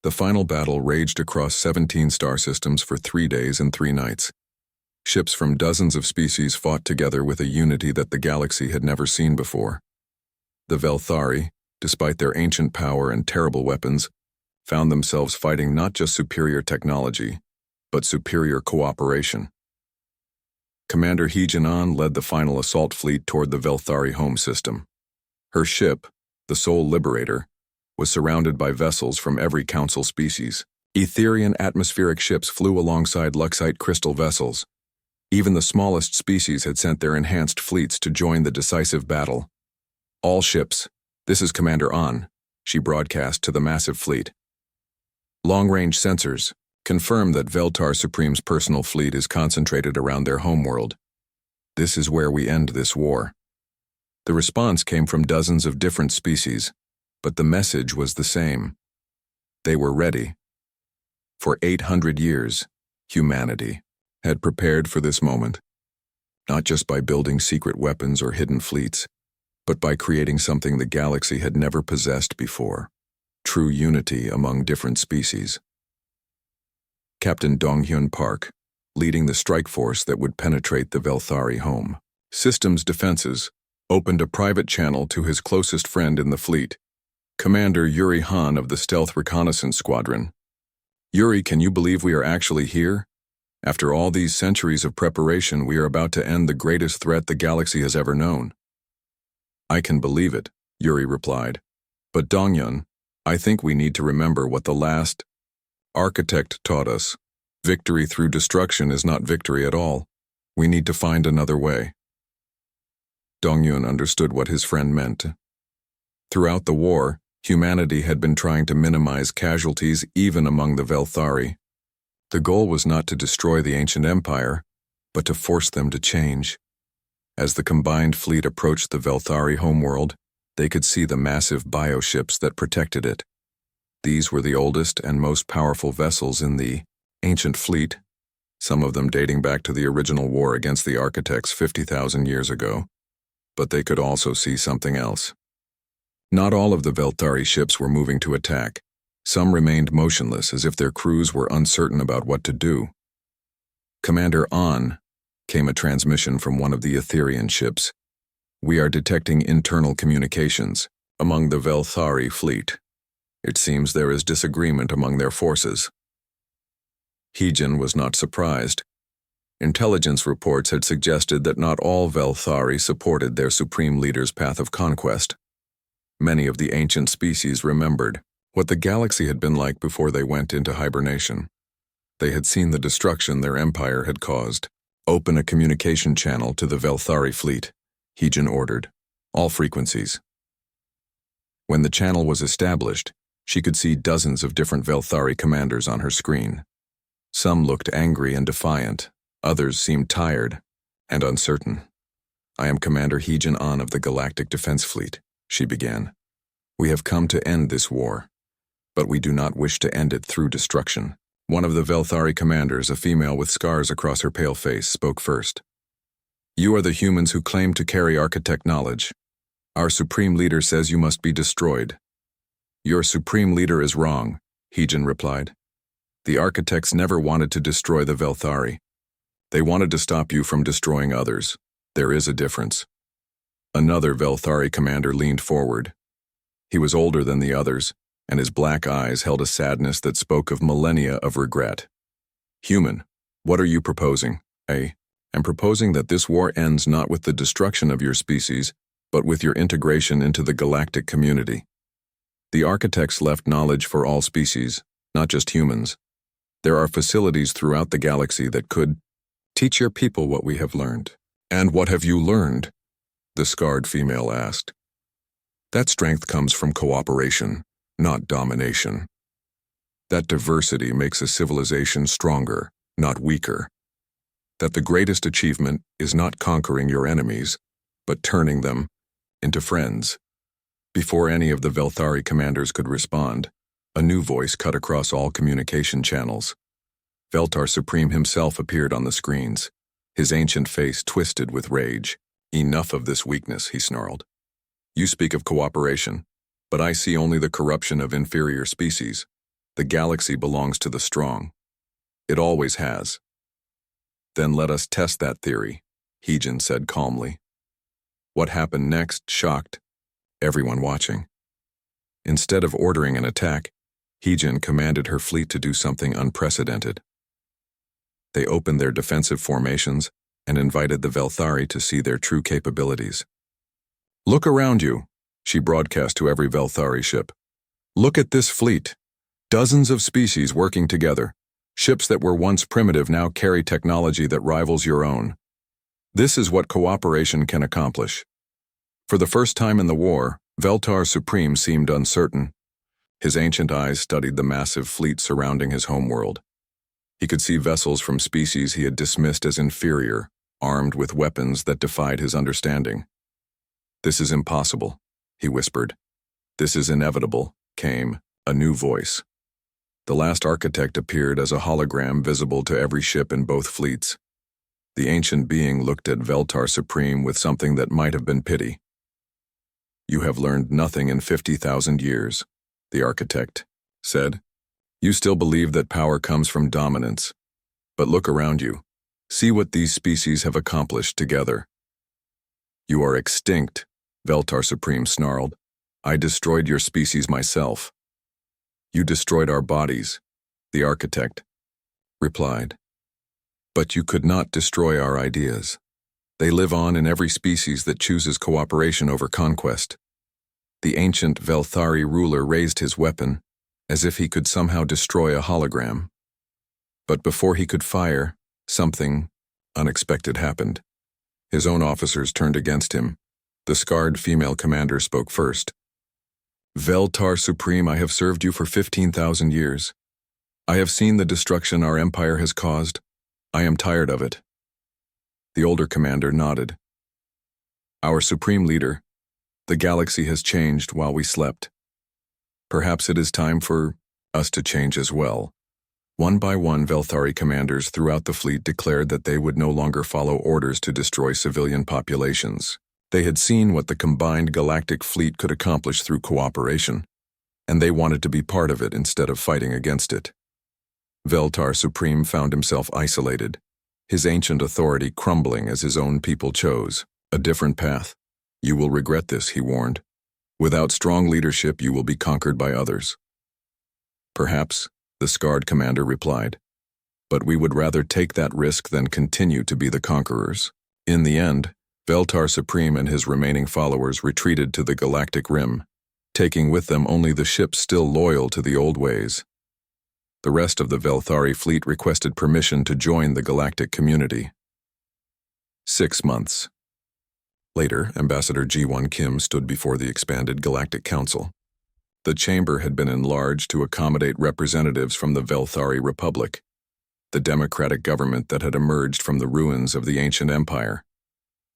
The final battle raged across 17 star systems for 3 days and 3 nights. Ships from dozens of species fought together with a unity that the galaxy had never seen before. The Velthari, despite their ancient power and terrible weapons, found themselves fighting not just superior technology, but superior cooperation. Commander Heejin led the final assault fleet toward the Velthari home system. Her ship, the Soul Liberator, was surrounded by vessels from every council species. Etherian atmospheric ships flew alongside Luxite crystal vessels. Even the smallest species had sent their enhanced fleets to join the decisive battle. All ships, this is Commander An, she broadcast to the massive fleet. Long-range sensors confirm that Veltar Supreme's personal fleet is concentrated around their homeworld. This is where we end this war. The response came from dozens of different species, but the message was the same. They were ready. For 800 years, humanity had prepared for this moment, not just by building secret weapons or hidden fleets, but by creating something the galaxy had never possessed before: true unity among different species. Captain Donghyun Park, leading the strike force that would penetrate the Velthari home system's defenses, opened a private channel to his closest friend in the fleet, Commander Yuri Han of the Stealth Reconnaissance Squadron. Yuri, can you believe we are actually here? After all these centuries of preparation, we are about to end the greatest threat the galaxy has ever known. I can believe it, Yuri replied. But Donghyun, I think we need to remember what the last architect taught us. Victory through destruction is not victory at all. We need to find another way. Donghyun understood what his friend meant. Throughout the war, humanity had been trying to minimize casualties even among the Velthari. The goal was not to destroy the ancient empire, but to force them to change. As the combined fleet approached the Velthari homeworld, they could see the massive bioships that protected it. These were the oldest and most powerful vessels in the ancient fleet, some of them dating back to the original war against the architects 50,000 years ago. But they could also see something else. Not all of the Velthari ships were moving to attack. Some remained motionless as if their crews were uncertain about what to do. Commander An, came a transmission from one of the Etherian ships. We are detecting internal communications among the Velthari fleet. It seems there is disagreement among their forces. Heejin was not surprised. Intelligence reports had suggested that not all Velthari supported their supreme leader's path of conquest. Many of the ancient species remembered what the galaxy had been like before they went into hibernation. They had seen the destruction their empire had caused. Open a communication channel to the Velthari fleet, Heejin ordered. All frequencies. When the channel was established, she could see dozens of different Velthari commanders on her screen. Some looked angry and defiant. Others seemed tired and uncertain. I am Commander Heejin of the Galactic Defense Fleet, she began. We have come to end this war, but we do not wish to end it through destruction. One of the Velthari commanders, a female with scars across her pale face, spoke first. You are the humans who claim to carry architect knowledge. Our supreme leader says you must be destroyed. Your supreme leader is wrong, Heejin replied. The architects never wanted to destroy the Velthari. They wanted to stop you from destroying others. There is a difference. Another Velthari commander leaned forward. He was older than the others, and his black eyes held a sadness that spoke of millennia of regret. Human, what are you proposing? I am proposing that this war ends not with the destruction of your species, but with your integration into the galactic community. The architects left knowledge for all species, not just humans. There are facilities throughout the galaxy that could teach your people what we have learned. And what have you learned? The scarred female asked. That strength comes from cooperation, not domination. That diversity makes a civilization stronger, not weaker. That the greatest achievement is not conquering your enemies, but turning them into friends. Before any of the Velthari commanders could respond, a new voice cut across all communication channels. Veltar Supreme himself appeared on the screens, his ancient face twisted with rage. Enough of this weakness, he snarled. You speak of cooperation, but I see only the corruption of inferior species. The galaxy belongs to the strong. It always has. Then let us test that theory, Heejin said calmly. What happened next shocked everyone watching. Instead of ordering an attack, Heejin commanded her fleet to do something unprecedented. They opened their defensive formations and invited the Velthari to see their true capabilities. Look around you, she broadcast to every Velthari ship. Look at this fleet. Dozens of species working together. Ships that were once primitive now carry technology that rivals your own. This is what cooperation can accomplish. For the first time in the war, Veltar Supreme seemed uncertain. His ancient eyes studied the massive fleet surrounding his homeworld. He could see vessels from species he had dismissed as inferior, armed with weapons that defied his understanding. This is impossible, he whispered. This is inevitable, came a new voice. The last architect appeared as a hologram visible to every ship in both fleets. The ancient being looked at Veltar Supreme with something that might have been pity. You have learned nothing in 50,000 years, the architect said. You still believe that power comes from dominance. But look around you. See what these species have accomplished together. You are extinct, Veltar Supreme snarled. I destroyed your species myself. You destroyed our bodies, the architect replied. But you could not destroy our ideas. They live on in every species that chooses cooperation over conquest. The ancient Velthari ruler raised his weapon, as if he could somehow destroy a hologram. But before he could fire, something unexpected happened. His own officers turned against him. The scarred female commander spoke first. Veltar Supreme, I have served you for 15,000 years. I have seen the destruction our empire has caused. I am tired of it. The older commander nodded. Our supreme leader, the galaxy has changed while we slept. Perhaps it is time for us to change as well. One by one, Velthari commanders throughout the fleet declared that they would no longer follow orders to destroy civilian populations. They had seen what the combined galactic fleet could accomplish through cooperation, and they wanted to be part of it instead of fighting against it. Veltar Supreme found himself isolated, his ancient authority crumbling as his own people chose a different path. You will regret this, he warned. Without strong leadership, you will be conquered by others. Perhaps, the scarred commander replied, but we would rather take that risk than continue to be the conquerors. In the end, Veltar Supreme and his remaining followers retreated to the galactic rim, taking with them only the ships still loyal to the old ways. The rest of the Velthari fleet requested permission to join the galactic community. 6 months. Later, Ambassador Ji-won Kim stood before the expanded Galactic Council. The chamber had been enlarged to accommodate representatives from the Velthari Republic, the democratic government that had emerged from the ruins of the ancient empire.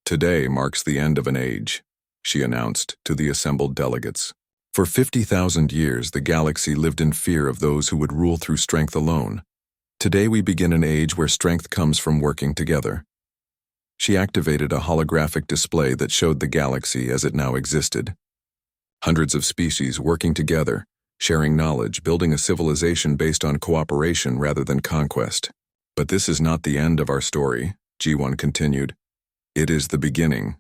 Today marks the end of an age, she announced to the assembled delegates. For 50,000 years, the galaxy lived in fear of those who would rule through strength alone. Today we begin an age where strength comes from working together. She activated a holographic display that showed the galaxy as it now existed. Hundreds of species working together, sharing knowledge, building a civilization based on cooperation rather than conquest. But this is not the end of our story, Ji-won continued. It is the beginning.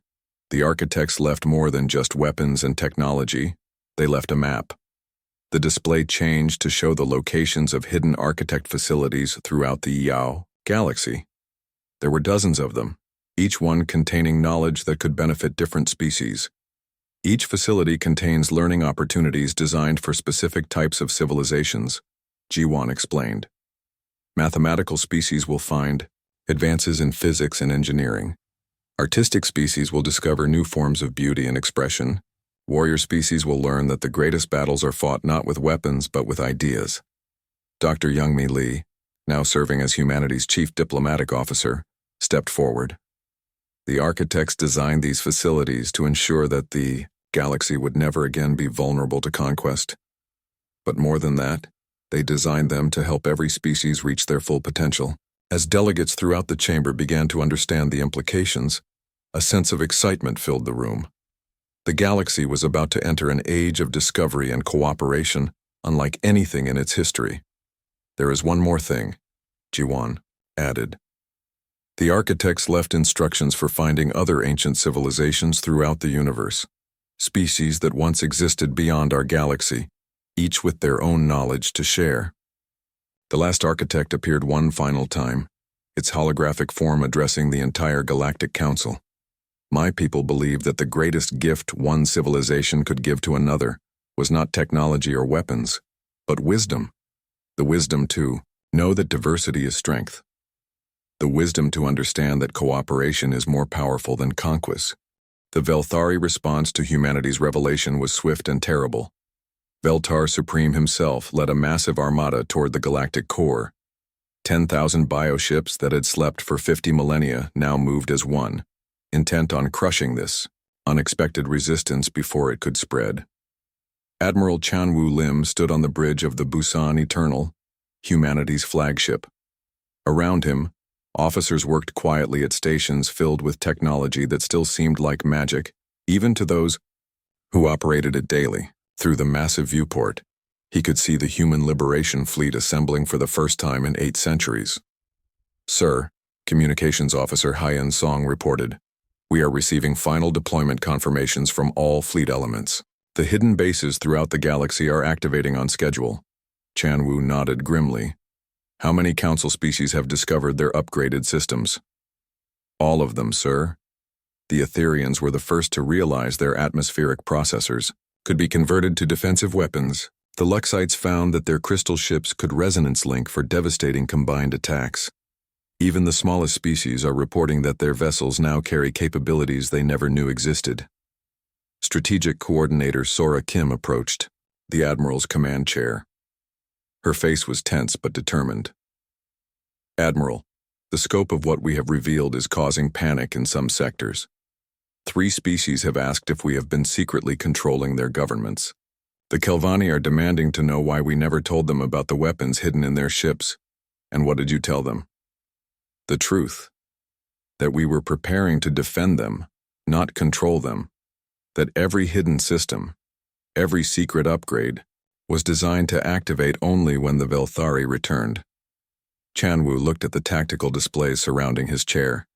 The architects left more than just weapons and technology. They left a map. The display changed to show the locations of hidden architect facilities throughout the Yao galaxy. There were dozens of them, each one containing knowledge that could benefit different species. Each facility contains learning opportunities designed for specific types of civilizations, Ji-won explained. Mathematical species will find advances in physics and engineering. Artistic species will discover new forms of beauty and expression. Warrior species will learn that the greatest battles are fought not with weapons but with ideas. Dr. Youngmi Lee, now serving as humanity's chief diplomatic officer, stepped forward. The architects designed these facilities to ensure that the galaxy would never again be vulnerable to conquest. But more than that, they designed them to help every species reach their full potential. As delegates throughout the chamber began to understand the implications, a sense of excitement filled the room. The galaxy was about to enter an age of discovery and cooperation, unlike anything in its history. There is one more thing, Jiwan added. The architects left instructions for finding other ancient civilizations throughout the universe, species that once existed beyond our galaxy, each with their own knowledge to share. The last architect appeared one final time, its holographic form addressing the entire Galactic Council. My people believe that the greatest gift one civilization could give to another was not technology or weapons, but wisdom. The wisdom to know that diversity is strength. The wisdom to understand that cooperation is more powerful than conquest. The Velthari response to humanity's revelation was swift and terrible. Veltar Supreme himself led a massive armada toward the galactic core. 10,000 bioships that had slept for 50 millennia now moved as one, intent on crushing this unexpected resistance before it could spread. Admiral Chanwu Lim stood on the bridge of the Busan Eternal, humanity's flagship. Around him, officers worked quietly at stations filled with technology that still seemed like magic, even to those who operated it daily. Through the massive viewport, he could see the human liberation fleet assembling for the first time in 8 centuries. Sir, Communications Officer Haiyan Song reported, we are receiving final deployment confirmations from all fleet elements. The hidden bases throughout the galaxy are activating on schedule. Chanwu nodded grimly. How many council species have discovered their upgraded systems? All of them, sir. The Etherians were the first to realize their atmospheric processors could be converted to defensive weapons. The Luxites found that their crystal ships could resonance link for devastating combined attacks. Even the smallest species are reporting that their vessels now carry capabilities they never knew existed. Strategic Coordinator Sora Kim approached, the Admiral's command chair. Her face was tense but determined. Admiral, the scope of what we have revealed is causing panic in some sectors. 3 species have asked if we have been secretly controlling their governments. The Kelvani are demanding to know why we never told them about the weapons hidden in their ships. And what did you tell them? The truth. That we were preparing to defend them, not control them. That every hidden system, every secret upgrade, was designed to activate only when the Velthari returned. Chanwu looked at the tactical displays surrounding his chair.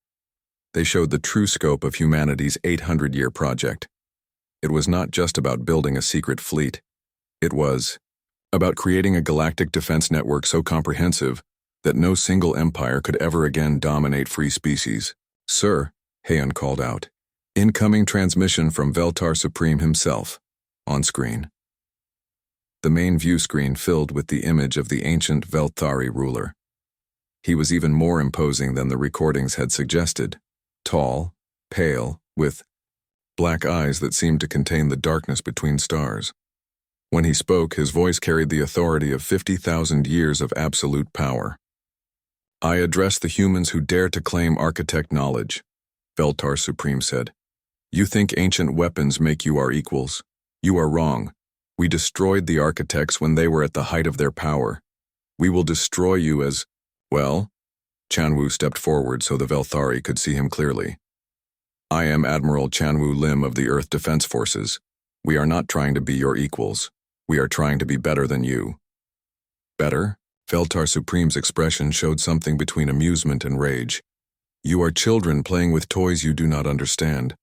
They showed the true scope of humanity's 800-year project. It was not just about building a secret fleet. It was about creating a galactic defense network so comprehensive that no single empire could ever again dominate free species. Sir, Heian called out. Incoming transmission from Veltar Supreme himself. On screen. The main view screen filled with the image of the ancient Velthari ruler. He was even more imposing than the recordings had suggested. Tall, pale, with black eyes that seemed to contain the darkness between stars. When he spoke, his voice carried the authority of 50,000 years of absolute power. I address the humans who dare to claim architect knowledge, Veltar Supreme said. You think ancient weapons make you our equals? You are wrong. We destroyed the architects when they were at the height of their power. We will destroy you as, well, Chanwu stepped forward so the Velthari could see him clearly. I am Admiral Chanwu Lim of the Earth Defense Forces. We are not trying to be your equals. We are trying to be better than you. Better? Veltar Supreme's expression showed something between amusement and rage. You are children playing with toys you do not understand.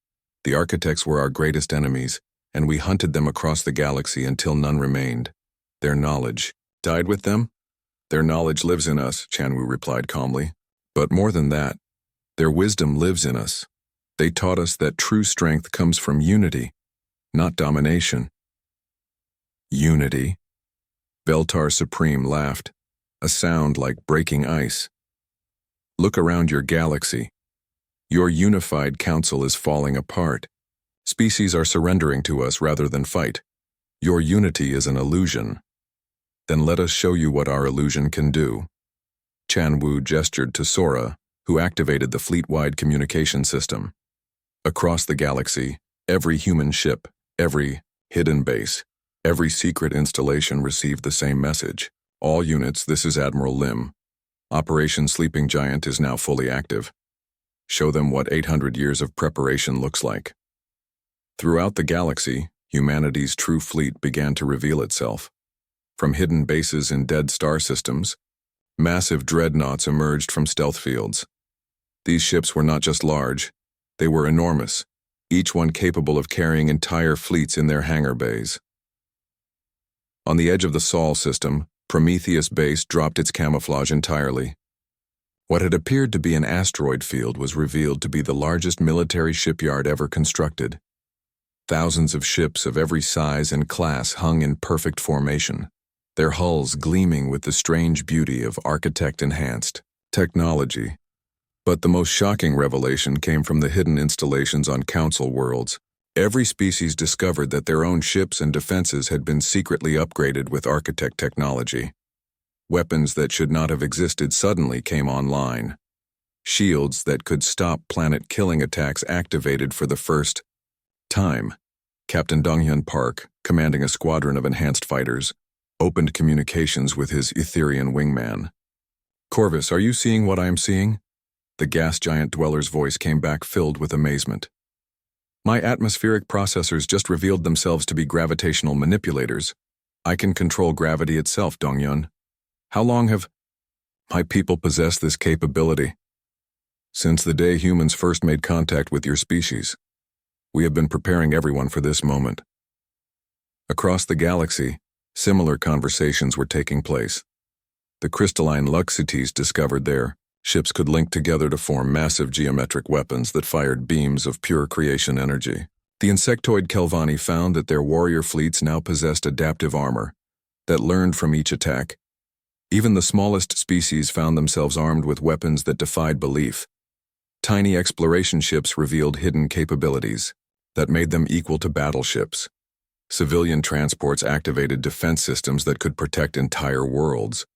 The architects were our greatest enemies, and we hunted them across the galaxy until none remained. Their knowledge died with them? Their knowledge lives in us, Chanwu replied calmly. But more than that, their wisdom lives in us. They taught us that true strength comes from unity, not domination. Unity? Veltar Supreme laughed, a sound like breaking ice. Look around your galaxy. Your unified council is falling apart. Species are surrendering to us rather than fight. Your unity is an illusion. Then let us show you what our illusion can do. Chanwu gestured to Sora, who activated the fleet-wide communication system. Across the galaxy, every human ship, every hidden base, every secret installation received the same message. All units, this is Admiral Lim. Operation Sleeping Giant is now fully active. Show them what 800 years of preparation looks like. Throughout the galaxy, humanity's true fleet began to reveal itself. From hidden bases in dead star systems, massive dreadnoughts emerged from stealth fields. These ships were not just large, they were enormous, each one capable of carrying entire fleets in their hangar bays. On the edge of the Sol system, Prometheus Base dropped its camouflage entirely. What had appeared to be an asteroid field was revealed to be the largest military shipyard ever constructed. Thousands of ships of every size and class hung in perfect formation, their hulls gleaming with the strange beauty of architect-enhanced technology. But the most shocking revelation came from the hidden installations on Council worlds. Every species discovered that their own ships and defenses had been secretly upgraded with architect technology. Weapons that should not have existed suddenly came online. Shields that could stop planet-killing attacks activated for the first time. Captain Donghyun Park, commanding a squadron of enhanced fighters, opened communications with his Etherian wingman. "Corvus, are you seeing what I am seeing?" The gas giant dweller's voice came back filled with amazement. "My atmospheric processors just revealed themselves to be gravitational manipulators. I can control gravity itself, Donghyun. How long have my people possessed this capability?" "Since the day humans first made contact with your species. We have been preparing everyone for this moment." Across the galaxy, similar conversations were taking place. The crystalline Luxites discovered their ships could link together to form massive geometric weapons that fired beams of pure creation energy. The insectoid Kelvani found that their warrior fleets now possessed adaptive armor that learned from each attack. Even the smallest species found themselves armed with weapons that defied belief. Tiny exploration ships revealed hidden capabilities that made them equal to battleships. Civilian transports activated defense systems that could protect entire worlds.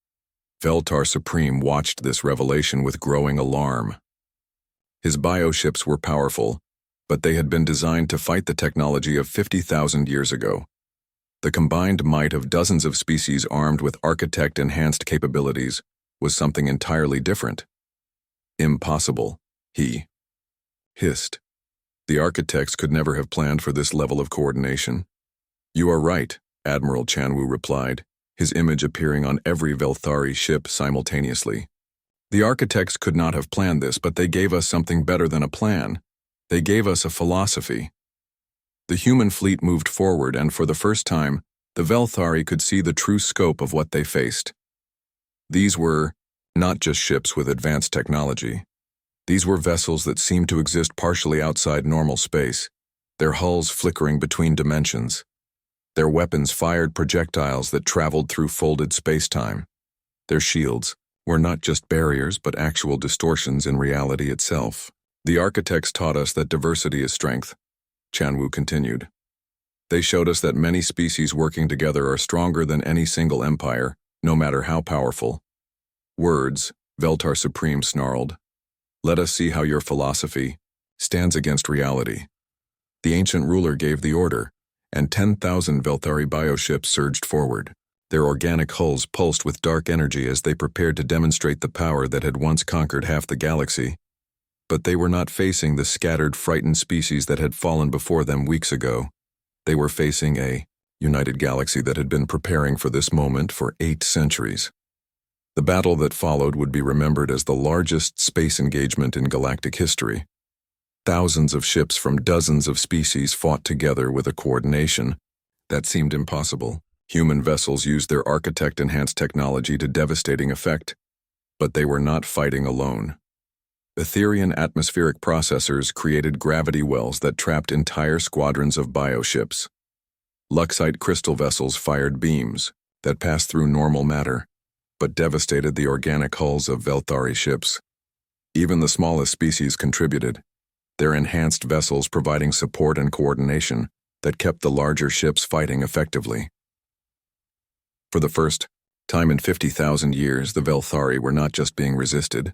Veltar Supreme watched this revelation with growing alarm. His bioships were powerful, but they had been designed to fight the technology of 50,000 years ago. The combined might of dozens of species armed with architect-enhanced capabilities was something entirely different. "Impossible," he hissed. "The architects could never have planned for this level of coordination." "You are right," Admiral Chanwu replied, his image appearing on every Velthari ship simultaneously. "The architects could not have planned this, but they gave us something better than a plan. They gave us a philosophy." The human fleet moved forward, and for the first time, the Velthari could see the true scope of what they faced. These were not just ships with advanced technology. These were vessels that seemed to exist partially outside normal space, their hulls flickering between dimensions. Their weapons fired projectiles that traveled through folded space-time. Their shields were not just barriers but actual distortions in reality itself. "The architects taught us that diversity is strength," Chanwu continued. "They showed us that many species working together are stronger than any single empire, no matter how powerful." "Words," Veltar Supreme snarled. "Let us see how your philosophy stands against reality." The ancient ruler gave the order, and 10,000 Velthari bioships surged forward. Their organic hulls pulsed with dark energy as they prepared to demonstrate the power that had once conquered half the galaxy. But they were not facing the scattered, frightened species that had fallen before them weeks ago. They were facing a united galaxy that had been preparing for this moment for 8 centuries. The battle that followed would be remembered as the largest space engagement in galactic history. Thousands of ships from dozens of species fought together with a coordination that seemed impossible. Human vessels used their architect-enhanced technology to devastating effect, but they were not fighting alone. Etherian atmospheric processors created gravity wells that trapped entire squadrons of bioships. Luxite crystal vessels fired beams that passed through normal matter, but devastated the organic hulls of Velthari ships. Even the smallest species contributed, their enhanced vessels providing support and coordination that kept the larger ships fighting effectively. For the first time in 50,000 years, the Velthari were not just being resisted,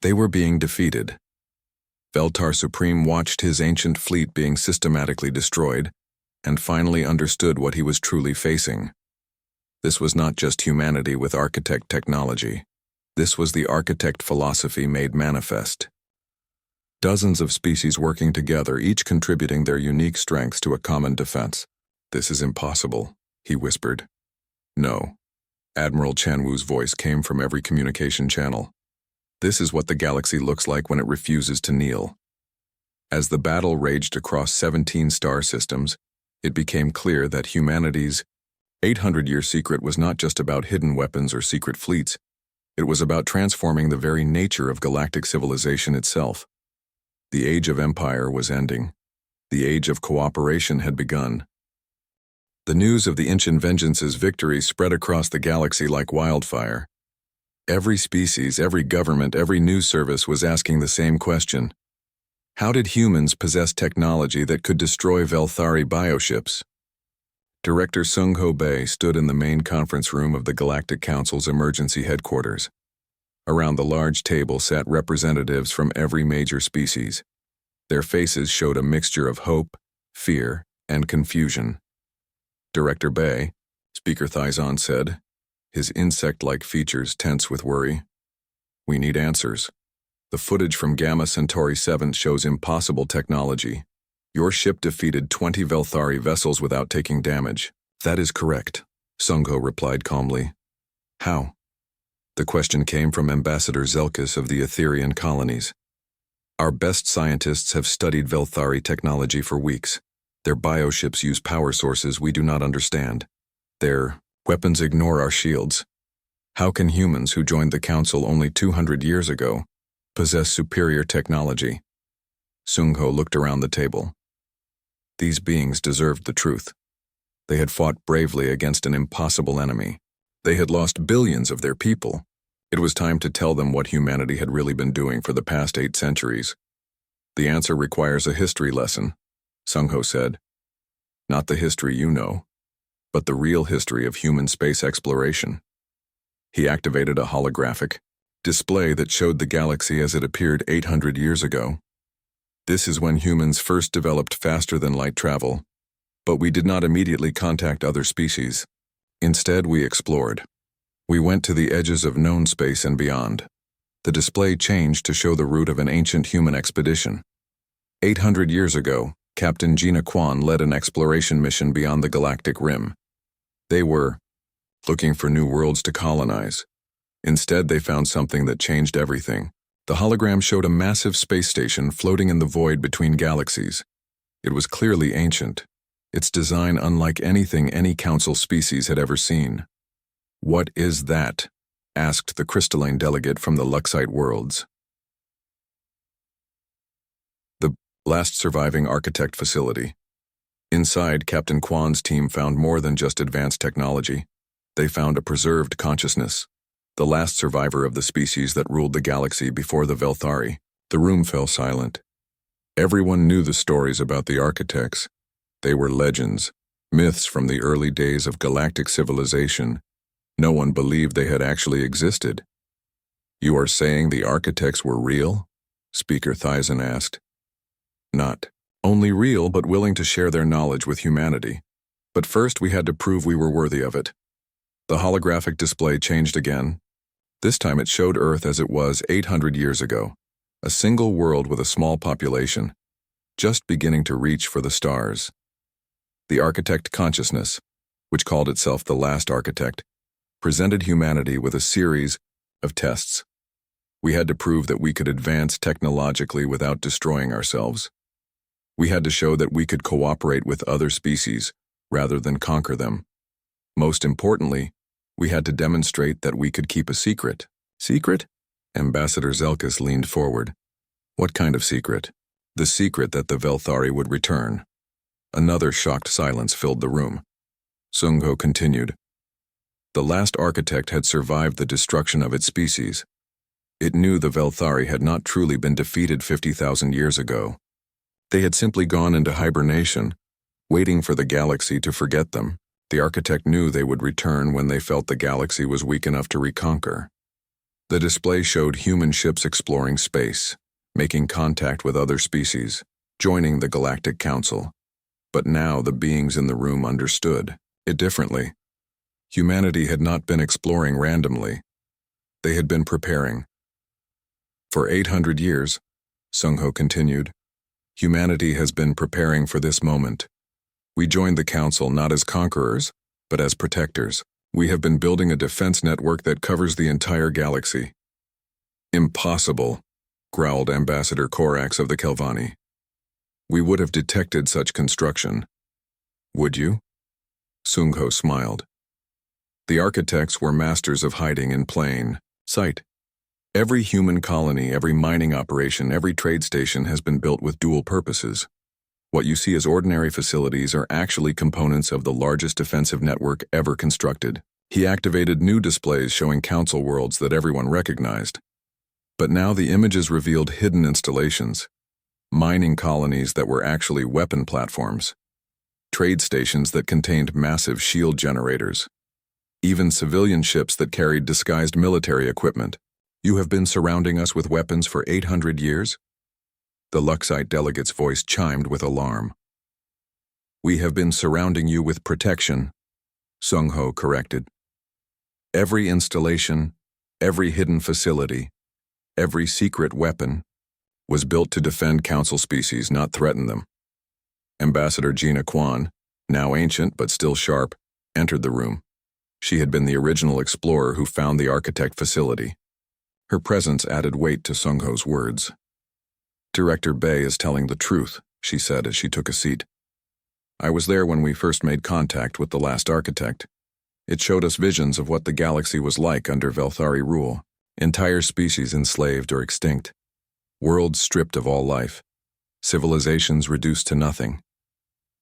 they were being defeated. Veltar Supreme watched his ancient fleet being systematically destroyed, and finally understood what he was truly facing. This was not just humanity with architect technology. This was the architect philosophy made manifest. Dozens of species working together, each contributing their unique strengths to a common defense. "This is impossible," he whispered. No. Admiral Chanwu's voice came from every communication channel. This is what the galaxy looks like when it refuses to kneel. As the battle raged across 17 star systems, it became clear that humanity's 800-year secret was not just about hidden weapons or secret fleets. It was about transforming the very nature of galactic civilization itself. The age of empire was ending. The age of cooperation had begun. The news of the Ancient Vengeance's victory spread across the galaxy like wildfire. Every species, every government, every news service was asking the same question. How did humans possess technology that could destroy Velthari bioships? Director Sung-Ho Bae stood in the main conference room of the Galactic Council's emergency headquarters. Around the large table sat representatives from every major species. Their faces showed a mixture of hope, fear, and confusion. Director Bae, Speaker Thizon said, his insect-like features tense with worry. We need answers. The footage from Gamma Centauri 7 shows impossible technology. Your ship defeated 20 Velthari vessels without taking damage. That is correct, Sung-Ho replied calmly. How? The question came from Ambassador Zelkis of the Etherian colonies. Our best scientists have studied Velthari technology for weeks. Their bioships use power sources we do not understand. Their weapons ignore our shields. How can humans who joined the Council only 200 years ago possess superior technology? Sung-Ho looked around the table. These beings deserved the truth. They had fought bravely against an impossible enemy. They had lost billions of their people. It was time to tell them what humanity had really been doing for the past 8 centuries. The answer requires a history lesson, Sung-Ho said. Not the history you know, but the real history of human space exploration. He activated a holographic display that showed the galaxy as it appeared 800 years ago. This is when humans first developed faster-than-light travel, but we did not immediately contact other species. Instead, we explored. We went to the edges of known space and beyond. The display changed to show the route of an ancient human expedition. 800 years ago, Captain Gina Kwan led an exploration mission beyond the galactic rim. They were looking for new worlds to colonize. Instead, they found something that changed everything. The hologram showed a massive space station floating in the void between galaxies. It was clearly ancient, its design unlike anything any council species had ever seen. What is that? Asked the crystalline delegate from the Luxite worlds. The last surviving architect facility. Inside, Captain Kwan's team found more than just advanced technology. They found a preserved consciousness. The last survivor of the species that ruled the galaxy before the Velthari. The room fell silent. Everyone knew the stories about the architects. They were legends, myths from the early days of galactic civilization. No one believed they had actually existed. You are saying the architects were real? Speaker Thizon asked. Not only real, but willing to share their knowledge with humanity. But first we had to prove we were worthy of it. The holographic display changed again. This time it showed Earth as it was 800 years ago, a single world with a small population, just beginning to reach for the stars. The architect consciousness, which called itself the last architect, presented humanity with a series of tests. We had to prove that we could advance technologically without destroying ourselves. We had to show that we could cooperate with other species rather than conquer them. Most importantly, we had to demonstrate that we could keep a secret. Secret? Ambassador Zelkis leaned forward. What kind of secret? The secret that the Velthari would return. Another shocked silence filled the room. Sung-Ho continued. The last architect had survived the destruction of its species. It knew the Velthari had not truly been defeated 50,000 years ago. They had simply gone into hibernation, waiting for the galaxy to forget them. The architect knew they would return when they felt the galaxy was weak enough to reconquer. The display showed human ships exploring space, making contact with other species, joining the Galactic Council. But now the beings in the room understood it differently. Humanity had not been exploring randomly. They had been preparing. For 800 years, Sung-Ho continued, humanity has been preparing for this moment. We joined the Council not as conquerors, but as protectors. We have been building a defense network that covers the entire galaxy. Impossible, growled Ambassador Korax of the Kelvani. We would have detected such construction. Would you? Sungho smiled. The architects were masters of hiding in plain sight. Every human colony, every mining operation, every trade station has been built with dual purposes. What you see as ordinary facilities are actually components of the largest defensive network ever constructed. He activated new displays showing council worlds that everyone recognized. But now the images revealed hidden installations, mining colonies that were actually weapon platforms, trade stations that contained massive shield generators, even civilian ships that carried disguised military equipment. You have been surrounding us with weapons for 800 years? The Luxite delegate's voice chimed with alarm. We have been surrounding you with protection, Sungho corrected. Every installation, every hidden facility, every secret weapon was built to defend Council species, not threaten them. Ambassador Gina Kwan, now ancient but still sharp, entered the room. She had been the original explorer who found the architect facility. Her presence added weight to Sungho's words. Director Bay is telling the truth, she said as she took a seat. I was there when we first made contact with the last architect. It showed us visions of what the galaxy was like under Velthari rule. Entire species enslaved or extinct. Worlds stripped of all life. Civilizations reduced to nothing.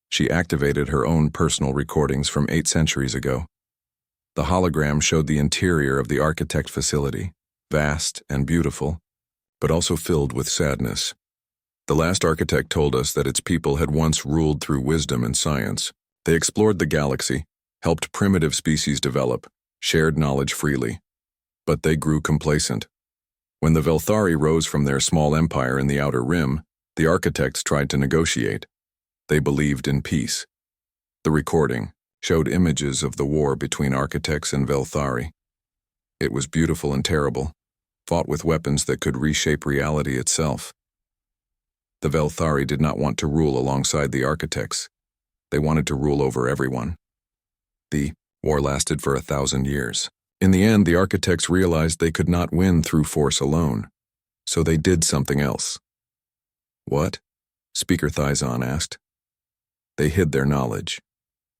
She activated her own personal recordings from 8 centuries ago. The hologram showed the interior of the architect facility, vast and beautiful, but also filled with sadness. The last architect told us that its people had once ruled through wisdom and science. They explored the galaxy, helped primitive species develop, shared knowledge freely. But they grew complacent. When the Velthari rose from their small empire in the Outer Rim, the architects tried to negotiate. They believed in peace. The recording showed images of the war between architects and Velthari. It was beautiful and terrible, fought with weapons that could reshape reality itself. The Velthari did not want to rule alongside the architects. They wanted to rule over everyone. The war lasted for 1,000 years. In the end, the architects realized they could not win through force alone, so they did something else. What? Speaker Thizon asked. They hid their knowledge.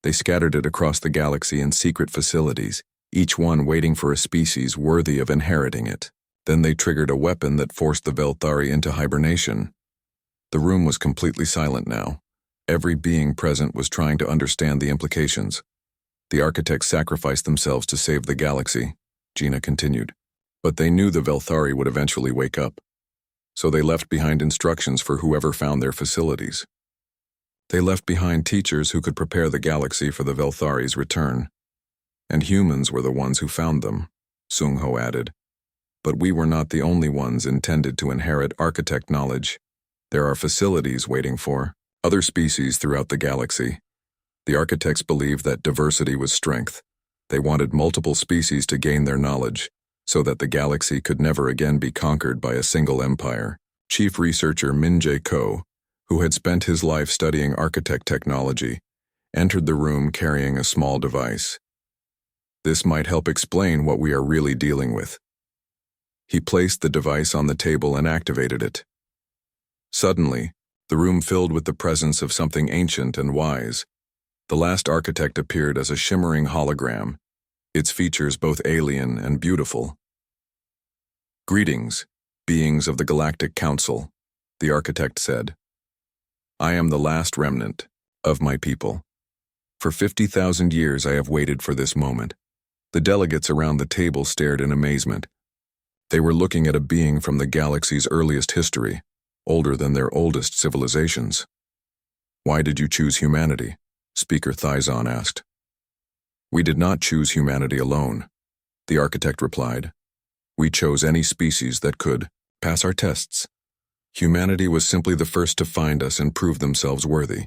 They scattered it across the galaxy in secret facilities, each one waiting for a species worthy of inheriting it. Then they triggered a weapon that forced the Velthari into hibernation. The room was completely silent now. Every being present was trying to understand the implications. The architects sacrificed themselves to save the galaxy, Gina continued. But they knew the Velthari would eventually wake up. So they left behind instructions for whoever found their facilities. They left behind teachers who could prepare the galaxy for the Velthari's return. And humans were the ones who found them, Sungho added. But we were not the only ones intended to inherit architect knowledge. There are facilities waiting for other species throughout the galaxy. The architects believed that diversity was strength. They wanted multiple species to gain their knowledge, so that the galaxy could never again be conquered by a single empire. Chief researcher Min-jae Ko, who had spent his life studying architect technology, entered the room carrying a small device. This might help explain what we are really dealing with. He placed the device on the table and activated it. Suddenly, the room filled with the presence of something ancient and wise. The last architect appeared as a shimmering hologram, its features both alien and beautiful. Greetings, beings of the Galactic Council, the architect said. I am the last remnant of my people. For 50,000 years I have waited for this moment. The delegates around the table stared in amazement. They were looking at a being from the galaxy's earliest history, older than their oldest civilizations. Why did you choose humanity? Speaker Thizon asked. We did not choose humanity alone, the architect replied. We chose any species that could pass our tests. Humanity was simply the first to find us and prove themselves worthy.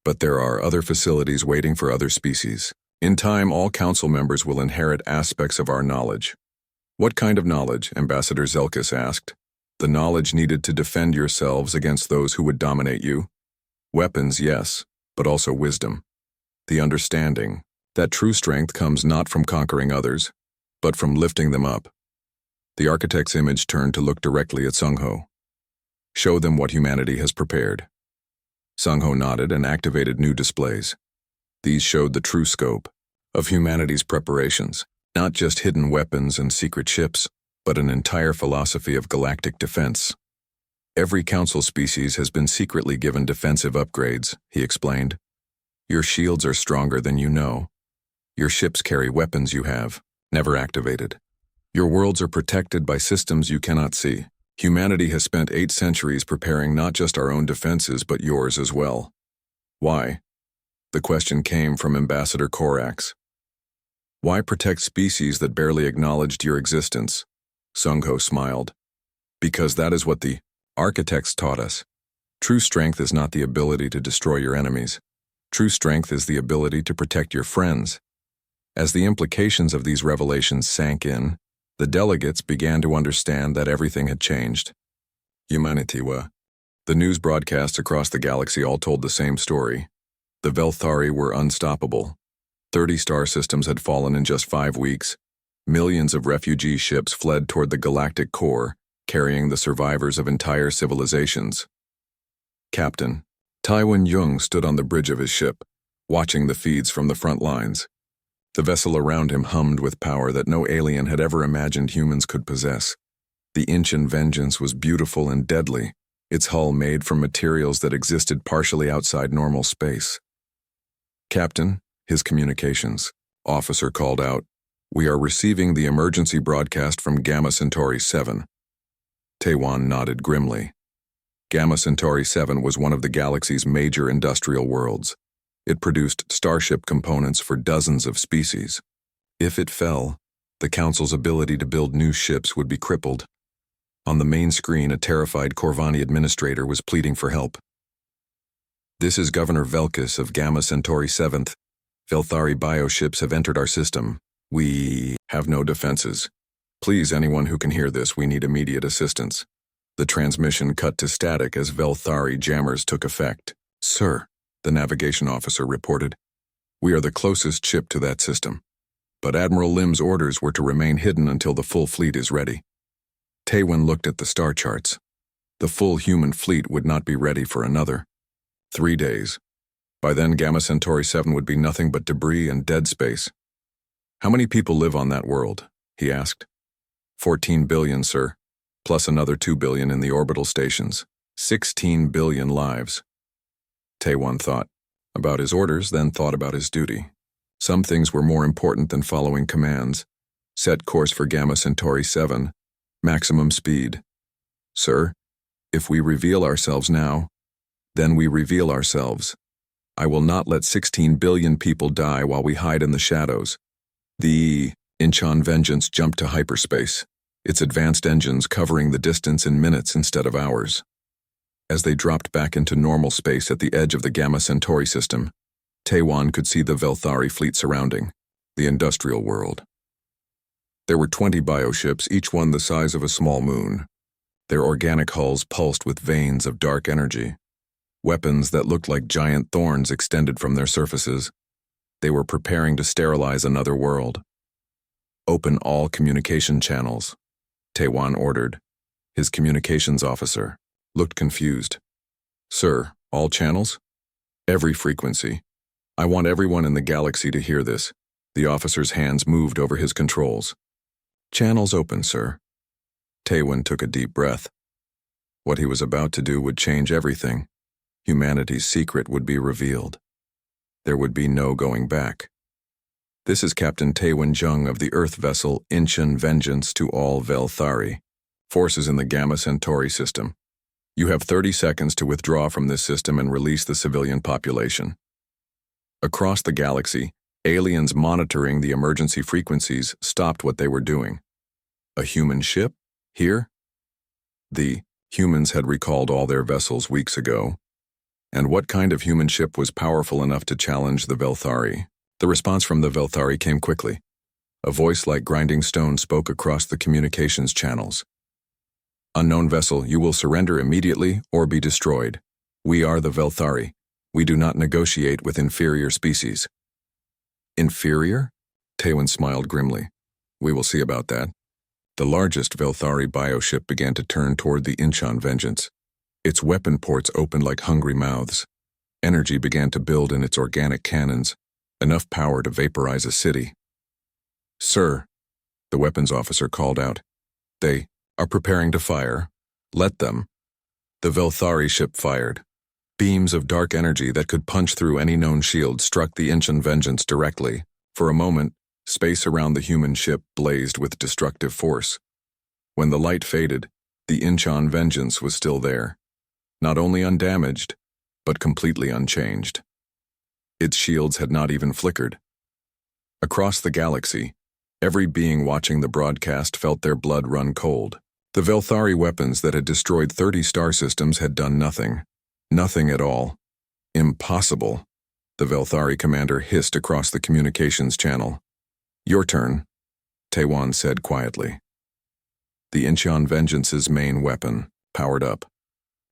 But there are other facilities waiting for other species. In time, all council members will inherit aspects of our knowledge. What kind of knowledge? Ambassador Zelkis asked. The knowledge needed to defend yourselves against those who would dominate you. Weapons, yes, but also wisdom. The understanding, That true strength comes not from conquering others, but from lifting them up. The architect's image turned to look directly at Sung-ho. Show them what humanity has prepared. Sung-ho nodded and activated new displays. These showed the true scope of humanity's preparations, not just hidden weapons and secret ships, but an entire philosophy of galactic defense. Every council species has been secretly given defensive upgrades, he explained. Your shields are stronger than you know. Your ships carry weapons you have never activated. Your worlds are protected by systems you cannot see. Humanity has spent 8 centuries preparing not just our own defenses, but yours as well. Why? The question came from Ambassador Korax. Why protect species that barely acknowledged your existence? Sung-ho smiled. Because that is what the architects taught us. True strength is not the ability to destroy your enemies. True strength is the ability to protect your friends. As the implications of these revelations sank in, the delegates began to understand that everything had changed. Humanity wa. The news broadcasts across the galaxy all told the same story. The Velthari were unstoppable. 30 star systems had fallen in just 5 weeks. Millions of refugee ships fled toward the galactic core, carrying the survivors of entire civilizations. Captain Taiwan Jung stood on the bridge of his ship, watching the feeds from the front lines. The vessel around him hummed with power that no alien had ever imagined humans could possess. The Inchin Vengeance was beautiful and deadly, its hull made from materials that existed partially outside normal space. Captain, his communications officer called out, "We are receiving the emergency broadcast from Gamma Centauri 7. Taiwan nodded grimly. Gamma Centauri 7 was one of the galaxy's major industrial worlds. It produced starship components for dozens of species. If it fell, the Council's ability to build new ships would be crippled. On the main screen, a terrified Corvani administrator was pleading for help. "This is Governor Velkus of Gamma Centauri 7th. Velthari bioships have entered our system. We have no defenses. Please, anyone who can hear this, we need immediate assistance." The transmission cut to static as Velthari jammers took effect. "Sir," the navigation officer reported, "we are the closest ship to that system. But Admiral Lim's orders were to remain hidden until the full fleet is ready." Taiwan looked at the star charts. The full human fleet would not be ready for another 3 days. By then, Gamma Centauri 7 would be nothing but debris and dead space. "How many people live on that world?" he asked. 14 billion, sir, plus another 2 billion in the orbital stations. 16 billion lives. Taiwan thought about his orders, then thought about his duty. Some things were more important than following commands. Set course for Gamma Centauri 7. Maximum speed. "Sir, if we reveal ourselves now, then we reveal ourselves. I will not let 16 billion people die while we hide in the shadows." The Inchin Vengeance jumped to hyperspace, its advanced engines covering the distance in minutes instead of hours. As they dropped back into normal space at the edge of the Gamma Centauri system, Taiwan could see the Velthari fleet surrounding the industrial world. There were 20 bioships, each one the size of a small moon. Their organic hulls pulsed with veins of dark energy. Weapons that looked like giant thorns extended from their surfaces. They were preparing to sterilize another world. "Open all communication channels," Taiwan ordered. His communications officer looked confused. "Sir, all channels?" "Every frequency. I want everyone in the galaxy to hear this." The officer's hands moved over his controls. "Channels open, sir." Taiwan took a deep breath. What he was about to do would change everything. Humanity's secret would be revealed. There would be no going back. "This is Captain Taiwan Jung of the Earth vessel Inchin Vengeance to all Velthari, forces in the Gamma Centauri system. You have 30 seconds to withdraw from this system and release the civilian population." Across the galaxy, aliens monitoring the emergency frequencies stopped what they were doing. A human ship? Here? The humans had recalled all their vessels weeks ago. And what kind of human ship was powerful enough to challenge the Velthari? The response from the Velthari came quickly. A voice like grinding stone spoke across the communications channels. "Unknown vessel, you will surrender immediately or be destroyed. We are the Velthari. We do not negotiate with inferior species." Inferior? Tewin smiled grimly. We will see about that. The largest Velthari bioship began to turn toward the Inchon Vengeance. Its weapon ports opened like hungry mouths. Energy began to build in its organic cannons, enough power to vaporize a city. Sir, the weapons officer called out. They are preparing to fire. Let them. The Velthari ship fired. Beams of dark energy that could punch through any known shield struck the Inchon Vengeance directly. For a moment, space around the human ship blazed with destructive force. When the light faded, the Inchon Vengeance was still there. Not only undamaged, but completely unchanged. Its shields had not even flickered. Across the galaxy, every being watching the broadcast felt their blood run cold. The Velthari weapons that had destroyed 30 star systems had done nothing. Nothing at all. Impossible, the Velthari commander hissed across the communications channel. Your turn, Tewin said quietly. The Inchon Vengeance's main weapon powered up.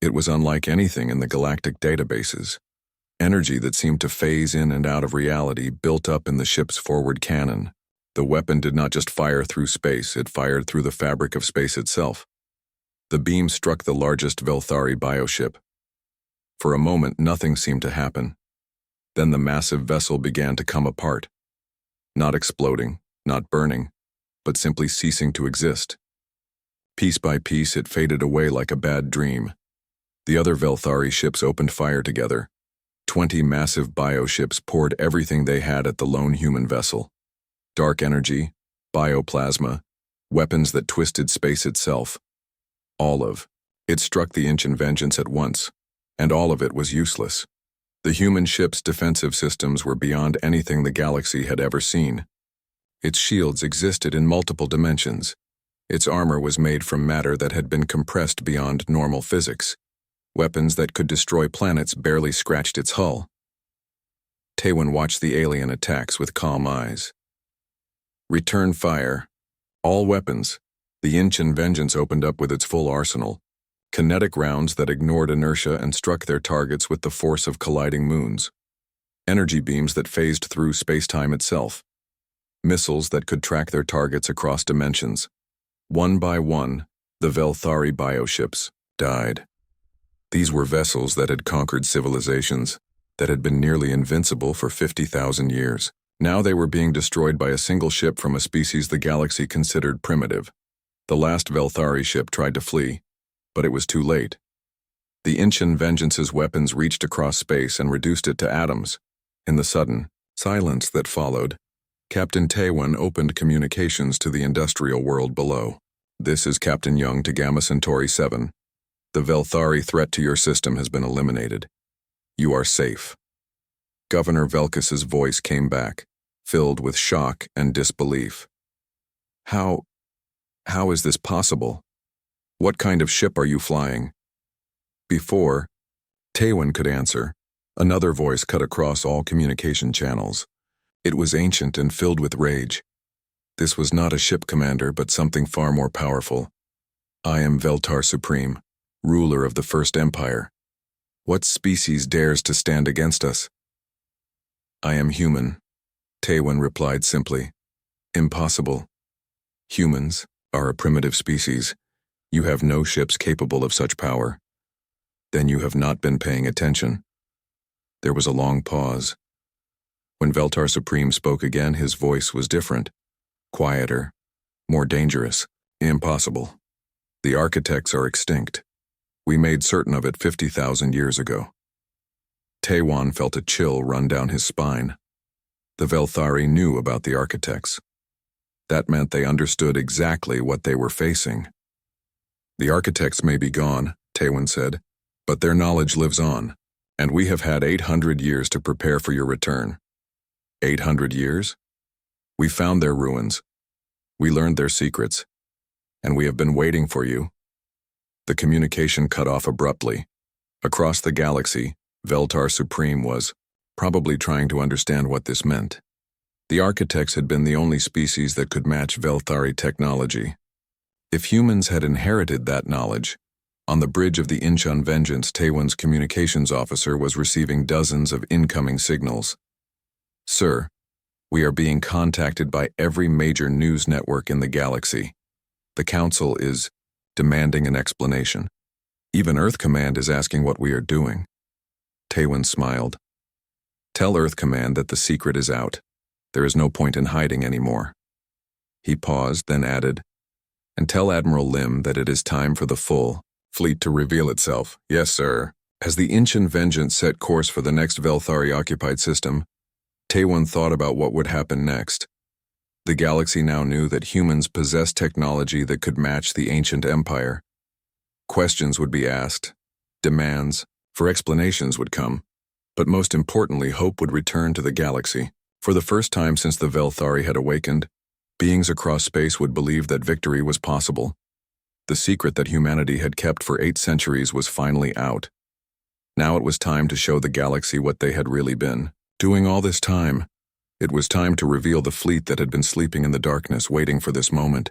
It was unlike anything in the galactic databases. Energy that seemed to phase in and out of reality built up in the ship's forward cannon. The weapon did not just fire through space, it fired through the fabric of space itself. The beam struck the largest Velthari bioship. For a moment, nothing seemed to happen. Then the massive vessel began to come apart. Not exploding, not burning, but simply ceasing to exist. Piece by piece, it faded away like a bad dream. The other Velthari ships opened fire together. 20 massive bioships poured everything they had at the lone human vessel. Dark energy, bioplasma, weapons that twisted space itself. All of it struck the Inchon Vengeance at once, and all of it was useless. The human ship's defensive systems were beyond anything the galaxy had ever seen. Its shields existed in multiple dimensions. Its armor was made from matter that had been compressed beyond normal physics. Weapons that could destroy planets barely scratched its hull. Tewin watched the alien attacks with calm eyes. Return fire. All weapons. The Inchon Vengeance opened up with its full arsenal. Kinetic rounds that ignored inertia and struck their targets with the force of colliding moons. Energy beams that phased through space-time itself. Missiles that could track their targets across dimensions. One by one, the Velthari bioships died. These were vessels that had conquered civilizations, that had been nearly invincible for 50,000 years. Now they were being destroyed by a single ship from a species the galaxy considered primitive. The last Velthari ship tried to flee, but it was too late. The Inchon Vengeance's weapons reached across space and reduced it to atoms. In the sudden silence that followed, Captain Tewin opened communications to the industrial world below. This is Captain Young to Gamma Centauri 7. The Velthari threat to your system has been eliminated. You are safe. Governor Velkas's voice came back, filled with shock and disbelief. How is this possible? What kind of ship are you flying? Before Tewin could answer, another voice cut across all communication channels. It was ancient and filled with rage. This was not a ship commander, but something far more powerful. I am Veltar Supreme, ruler of the First Empire. What species dares to stand against us? I am human, Tewin replied simply. Impossible. Humans are a primitive species. You have no ships capable of such power. Then you have not been paying attention. There was a long pause. When Veltar Supreme spoke again, his voice was different. Quieter. More dangerous. Impossible. The architects are extinct. We made certain of it 50,000 years ago. Tewin felt a chill run down his spine. The Velthari knew about the architects. That meant they understood exactly what they were facing. The architects may be gone, Tewin said, but their knowledge lives on, and we have had 800 years to prepare for your return. 800 years? We found their ruins. We learned their secrets, and we have been waiting for you. The communication cut off abruptly. Across the galaxy, Veltar Supreme was probably trying to understand what this meant. The architects had been the only species that could match Velthari technology. If humans had inherited that knowledge, on the bridge of the Inchon Vengeance, Tewin's communications officer was receiving dozens of incoming signals. Sir, We are being contacted by every major news network in the galaxy. The Council is demanding an explanation. Even Earth Command is asking what we are doing." Taewon smiled. "Tell Earth Command that the secret is out. There is no point in hiding anymore." He paused, then added, "And tell Admiral Lim that it is time for the full fleet to reveal itself." "Yes, sir." As the ancient Vengeance set course for the next Velthari-occupied system, Taewon thought about what would happen next. The galaxy now knew that humans possessed technology that could match the ancient empire. Questions would be asked, demands for explanations would come, but most importantly, hope would return to the galaxy. For the first time since the Velthari had awakened, beings across space would believe that victory was possible. The secret that humanity had kept for 8 centuries was finally out. Now it was time to show the galaxy what they had really been doing all this time. It was time to reveal the fleet that had been sleeping in the darkness, waiting for this moment.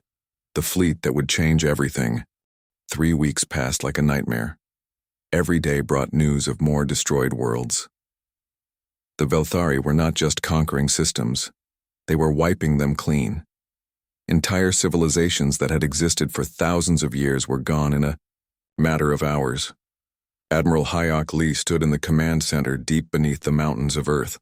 The fleet that would change everything. 3 weeks passed like a nightmare. Every day brought news of more destroyed worlds. The Velthari were not just conquering systems. They were wiping them clean. Entire civilizations that had existed for thousands of years were gone in a matter of hours. Admiral Hyok Lee stood in the command center deep beneath the mountains of Earth.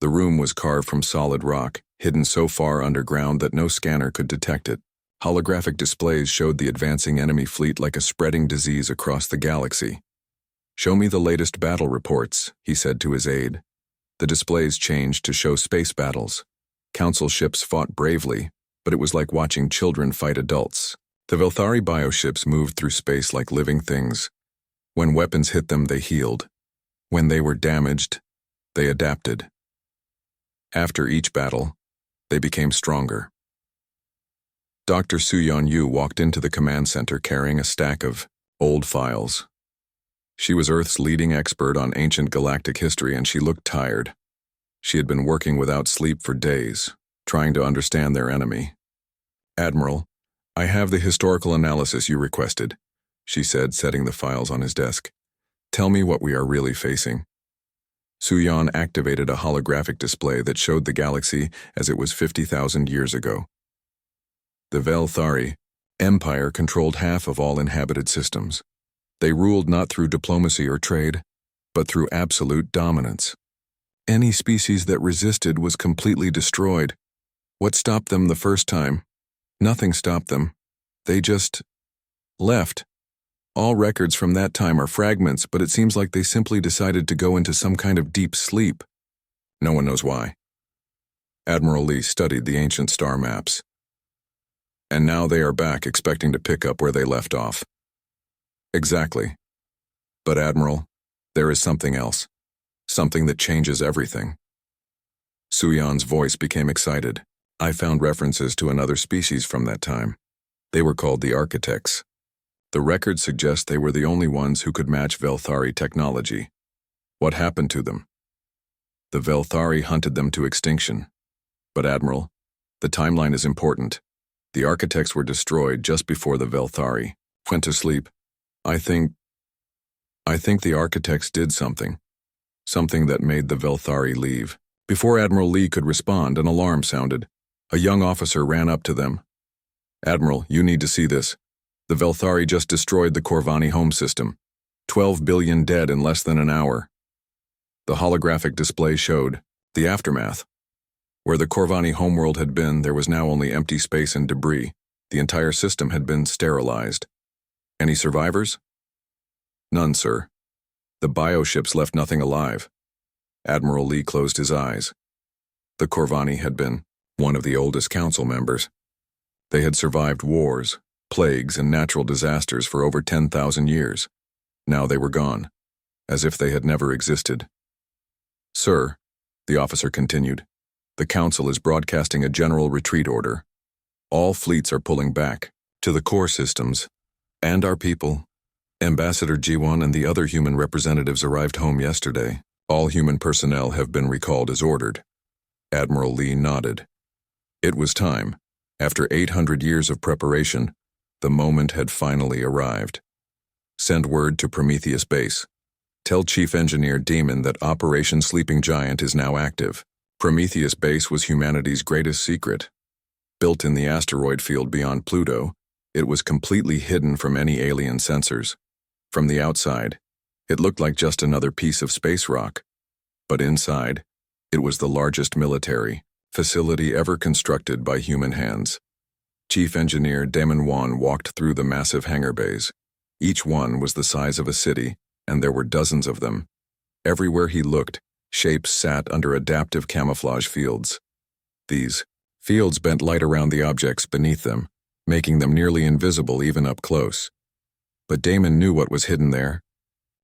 The room was carved from solid rock, hidden so far underground that no scanner could detect it. Holographic displays showed the advancing enemy fleet like a spreading disease across the galaxy. "Show me the latest battle reports," he said to his aide. The displays changed to show space battles. Council ships fought bravely, but it was like watching children fight adults. The Velthari bioships moved through space like living things. When weapons hit them, they healed. When they were damaged, they adapted. After each battle, they became stronger. Dr. Suyeon Yu walked into the command center carrying a stack of old files. She was Earth's leading expert on ancient galactic history, and she looked tired. She had been working without sleep for days, trying to understand their enemy. "Admiral, I have the historical analysis you requested," she said, setting the files on his desk. "Tell me what we are really facing." Suyeon activated a holographic display that showed the galaxy as it was 50,000 years ago. The Velthari Empire controlled half of all inhabited systems. They ruled not through diplomacy or trade, but through absolute dominance. Any species that resisted was completely destroyed. What stopped them the first time? Nothing stopped them. They just left. All records from that time are fragments, but it seems like they simply decided to go into some kind of deep sleep. No one knows why. Admiral Lee studied the ancient star maps. And now they are back, expecting to pick up where they left off. Exactly. But Admiral, there is something else. Something that changes everything. Suyeon's voice became excited. "I found references to another species from that time. They were called the Architects. The records suggest they were the only ones who could match Velthari technology. What happened to them? The Velthari hunted them to extinction. But Admiral, the timeline is important. The Architects were destroyed just before the Velthari went to sleep. I think the Architects did something that made the Velthari leave." Before Admiral Lee could respond, an alarm sounded. A young officer ran up to them. "Admiral, you need to see this. The Velthari just destroyed the Corvani home system. 12 billion dead in less than an hour." The holographic display showed the aftermath. Where the Corvani homeworld had been, there was now only empty space and debris. The entire system had been sterilized. Any survivors? None, sir. The bioships left nothing alive. Admiral Lee closed his eyes. The Corvani had been one of the oldest council members. They had survived wars, plagues, and natural disasters for over 10,000 years. Now they were gone, as if they had never existed. "Sir," the officer continued, "the Council is broadcasting a general retreat order. All fleets are pulling back to the core systems, and our people. Ambassador Jiwon and the other human representatives arrived home yesterday. All human personnel have been recalled as ordered." Admiral Lee nodded. It was time. After 800 years of preparation, the moment had finally arrived. "Send word to Prometheus Base. Tell Chief Engineer Demon that Operation Sleeping Giant is now active. Prometheus Base was humanity's greatest secret. Built in the asteroid field beyond Pluto, it was completely hidden from any alien sensors. From the outside, it looked like just another piece of space rock. But inside, it was the largest military facility ever constructed by human hands. Chief Engineer Damon Wan walked through the massive hangar bays. Each one was the size of a city, and there were dozens of them. Everywhere he looked, shapes sat under adaptive camouflage fields. These fields bent light around the objects beneath them, making them nearly invisible even up close. But Damon knew what was hidden there.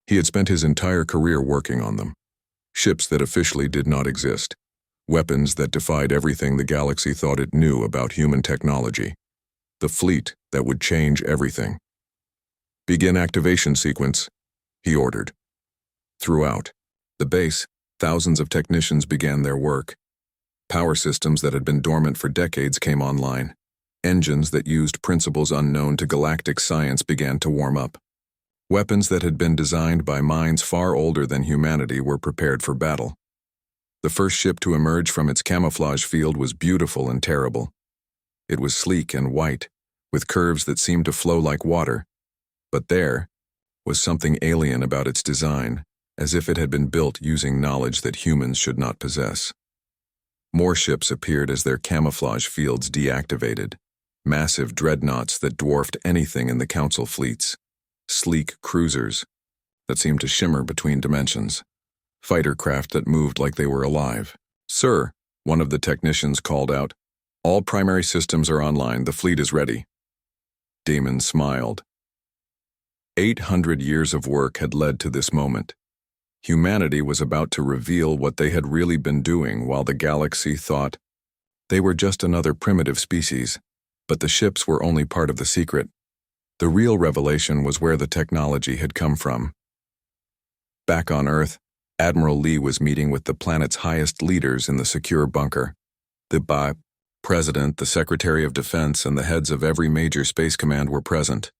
He had spent his entire career working on them. Ships that officially did not exist. Weapons that defied everything the galaxy thought it knew about human technology. The fleet that would change everything. "Begin activation sequence," he ordered. Throughout the base, thousands of technicians began their work. Power systems that had been dormant for decades came online. Engines that used principles unknown to galactic science began to warm up. Weapons that had been designed by minds far older than humanity were prepared for battle. The first ship to emerge from its camouflage field was beautiful and terrible. It was sleek and white, with curves that seemed to flow like water. But there was something alien about its design, as if it had been built using knowledge that humans should not possess. More ships appeared as their camouflage fields deactivated. Massive dreadnoughts that dwarfed anything in the Council fleets. Sleek cruisers that seemed to shimmer between dimensions. Fighter craft that moved like they were alive. "Sir," one of the technicians called out, "all primary systems are online. The fleet is ready." Damon smiled. 800 years of work had led to this moment. Humanity was about to reveal what they had really been doing while the galaxy thought they were just another primitive species, but the ships were only part of the secret. The real revelation was where the technology had come from. Back on Earth, Admiral Lee was meeting with the planet's highest leaders in the secure bunker. The President, the Secretary of Defense, and the heads of every major space command were present.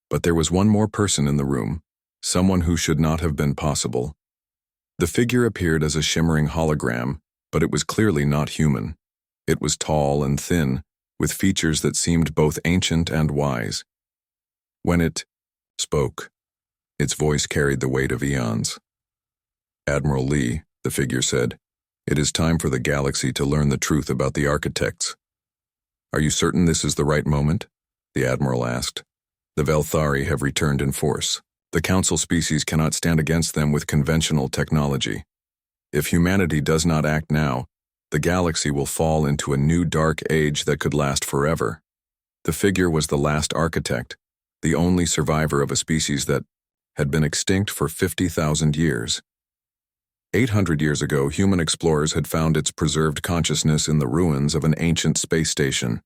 But there was one more person in the room, someone who should not have been possible. The figure appeared as a shimmering hologram, but it was clearly not human. It was tall and thin, with features that seemed both ancient and wise. When it spoke, its voice carried the weight of eons. "Admiral Lee," the figure said, "it is time for the galaxy to learn the truth about the architects." "Are you certain this is the right moment?" the Admiral asked. "The Velthari have returned in force. The Council species cannot stand against them with conventional technology. If humanity does not act now, the galaxy will fall into a new dark age that could last forever." The figure was the last architect, the only survivor of a species that had been extinct for 50,000 years. 800 years ago, human explorers had found its preserved consciousness in the ruins of an ancient space station.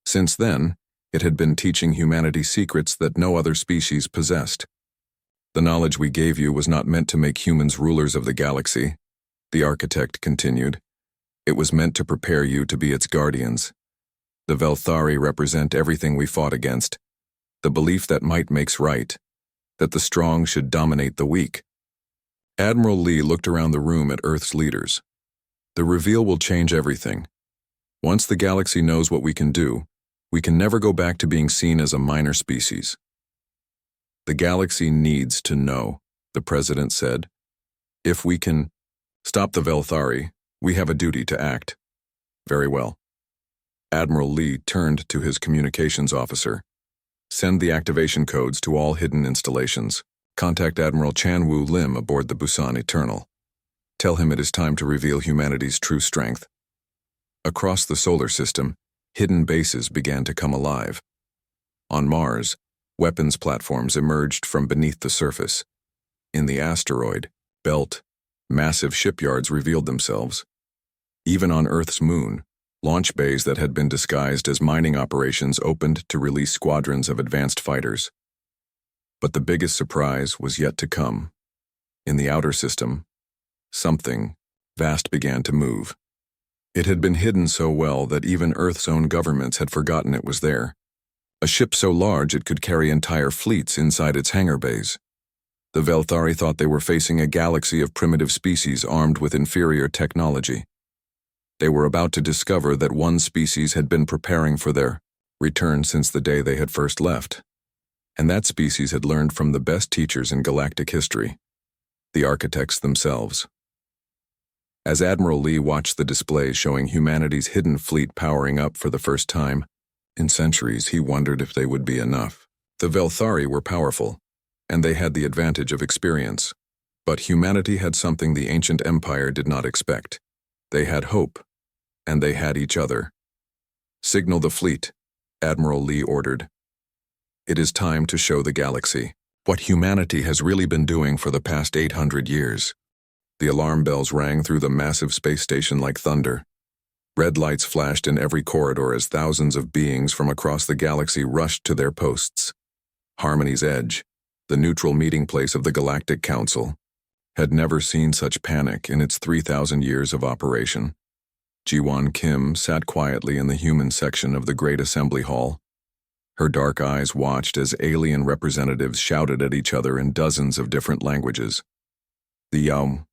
Since then, it had been teaching humanity secrets that no other species possessed. "The knowledge we gave you was not meant to make humans rulers of the galaxy," the architect continued. "It was meant to prepare you to be its guardians. The Velthari represent everything we fought against. The belief that might makes right, that the strong should dominate the weak." Admiral Lee looked around the room at Earth's leaders. "The reveal will change everything. Once the galaxy knows what we can do, we can never go back to being seen as a minor species." "The galaxy needs to know," the President said. "If we can stop the Velthari, we have a duty to act." "Very well." Admiral Lee turned to his communications officer. "Send the activation codes to all hidden installations. Contact Admiral Chan Wu Lim aboard the Busan Eternal. Tell him it is time to reveal humanity's true strength." Across the solar system, hidden bases began to come alive. On Mars, weapons platforms emerged from beneath the surface. In the asteroid belt, massive shipyards revealed themselves. Even on Earth's moon, launch bays that had been disguised as mining operations opened to release squadrons of advanced fighters. But the biggest surprise was yet to come. In the outer system, something vast began to move. It had been hidden so well that even Earth's own governments had forgotten it was there. A ship so large it could carry entire fleets inside its hangar bays. The Velthari thought they were facing a galaxy of primitive species armed with inferior technology. They were about to discover that one species had been preparing for their return since the day they had first left. And that species had learned from the best teachers in galactic history, the architects themselves. As Admiral Lee watched the display showing humanity's hidden fleet powering up for the first time in centuries, he wondered if they would be enough. The Velthari were powerful, and they had the advantage of experience. But humanity had something the ancient empire did not expect. They had hope, and they had each other. "Signal the fleet," Admiral Lee ordered. "It is time to show the galaxy what humanity has really been doing for the past 800 years. The alarm bells rang through the massive space station like thunder. Red lights flashed in every corridor as thousands of beings from across the galaxy rushed to their posts. Harmony's Edge, the neutral meeting place of the Galactic Council, had never seen such panic in its 3,000 years of operation. Ji-won Kim sat quietly in the human section of the Great Assembly Hall. Her dark eyes watched as alien representatives shouted at each other in dozens of different languages. The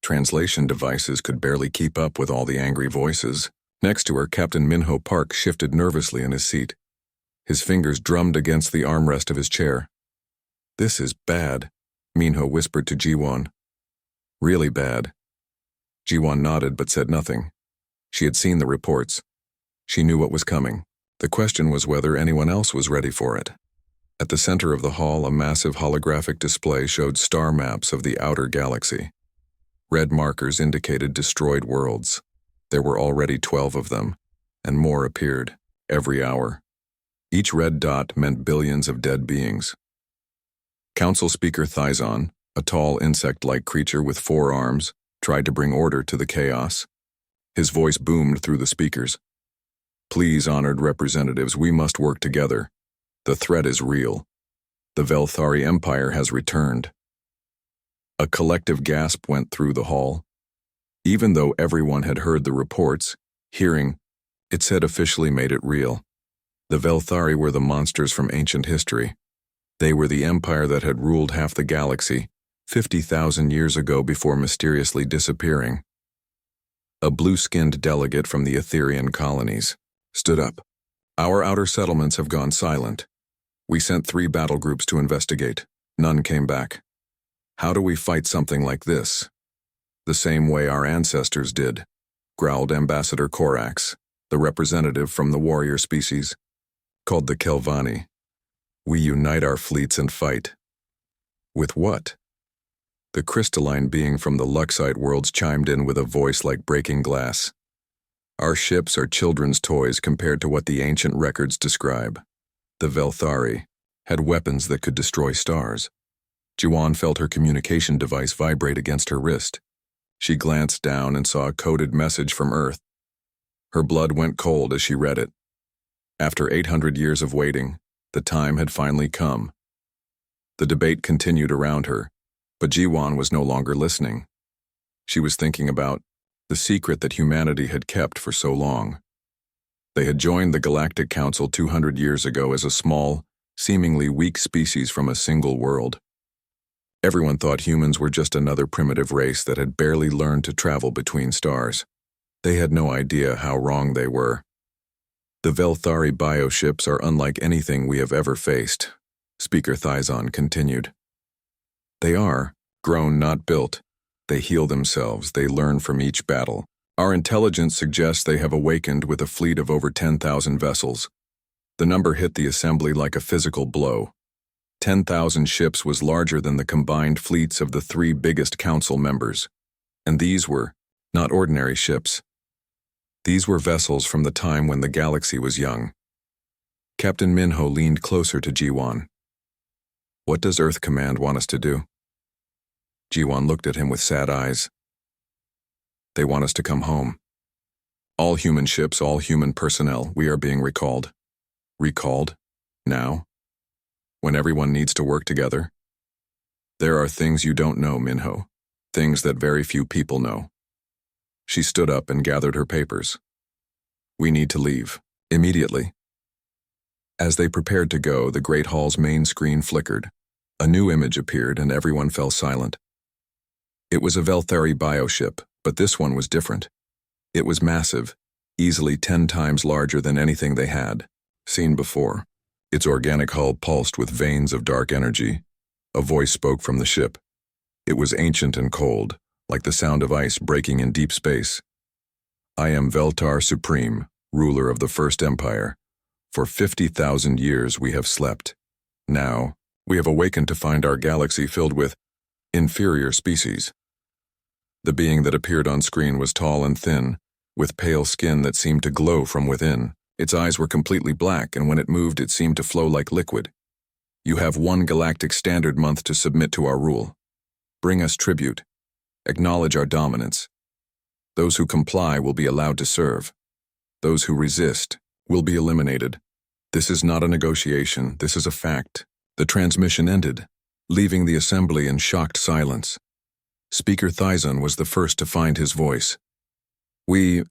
translation devices could barely keep up with all the angry voices. Next to her, Captain Minho Park shifted nervously in his seat. His fingers drummed against the armrest of his chair. "This is bad," Minho whispered to Ji-won. "Really bad." Ji-won nodded but said nothing. She had seen the reports. She knew what was coming. The question was whether anyone else was ready for it. At the center of the hall, a massive holographic display showed star maps of the outer galaxy. Red markers indicated destroyed worlds. There were already 12 of them, and more appeared every hour. Each red dot meant billions of dead beings. Council Speaker Thyzon, a tall insect-like creature with 4 arms, tried to bring order to the chaos. His voice boomed through the speakers. "Please, honored representatives, we must work together. The threat is real. The Velthari Empire has returned." A collective gasp went through the hall. Even though everyone had heard the reports, hearing it said officially made it real. The Velthari were the monsters from ancient history. They were the empire that had ruled half the galaxy 50,000 years ago before mysteriously disappearing. A blue-skinned delegate from the Etherian colonies stood up. "Our outer settlements have gone silent. We sent 3 battle groups to investigate. None came back. How do we fight something like this?" "The same way our ancestors did," growled Ambassador Korax, the representative from the warrior species, called the Kelvani. "We unite our fleets and fight." "With what?" The crystalline being from the Luxite worlds chimed in with a voice like breaking glass. "Our ships are children's toys compared to what the ancient records describe. The Velthari had weapons that could destroy stars." Ji-won felt her communication device vibrate against her wrist. She glanced down and saw a coded message from Earth. Her blood went cold as she read it. After 800 years of waiting, the time had finally come. The debate continued around her, but Ji-won was no longer listening. She was thinking about the secret that humanity had kept for so long. They had joined the Galactic Council 200 years ago as a small, seemingly weak species from a single world. Everyone thought humans were just another primitive race that had barely learned to travel between stars. They had no idea how wrong they were. "The Velthari bioships are unlike anything we have ever faced," Speaker Thyzon continued. "They are grown, not built. They heal themselves, they learn from each battle. Our intelligence suggests they have awakened with a fleet of over 10,000 vessels." The number hit the assembly like a physical blow. 10,000 ships was larger than the combined fleets of the 3 biggest council members. And these were not ordinary ships. These were vessels from the time when the galaxy was young. Captain Minho leaned closer to Ji-won. "What does Earth Command want us to do?" Ji-won looked at him with sad eyes. "They want us to come home. All human ships, all human personnel, we are being recalled." "Recalled? Now? When everyone needs to work together?" "There are things you don't know, Minho. Things that very few people know." She stood up and gathered her papers. "We need to leave. Immediately." As they prepared to go, the Great Hall's main screen flickered. A new image appeared and everyone fell silent. It was a Velthari bioship, but this one was different. It was massive, easily 10 times larger than anything they had seen before. Its organic hull pulsed with veins of dark energy. A voice spoke from the ship. It was ancient and cold, like the sound of ice breaking in deep space. I am Veltar Supreme, ruler of the First Empire. For 50,000 years we have slept. Now, we have awakened to find our galaxy filled with inferior species. The being that appeared on screen was tall and thin, with pale skin that seemed to glow from within. Its eyes were completely black, and when it moved it seemed to flow like liquid. You have 1 galactic standard month to submit to our rule. Bring us tribute. Acknowledge our dominance. Those who comply will be allowed to serve. Those who resist will be eliminated. This is not a negotiation, this is a fact. The transmission ended, leaving the assembly in shocked silence. Speaker Thyson was the first to find his voice. We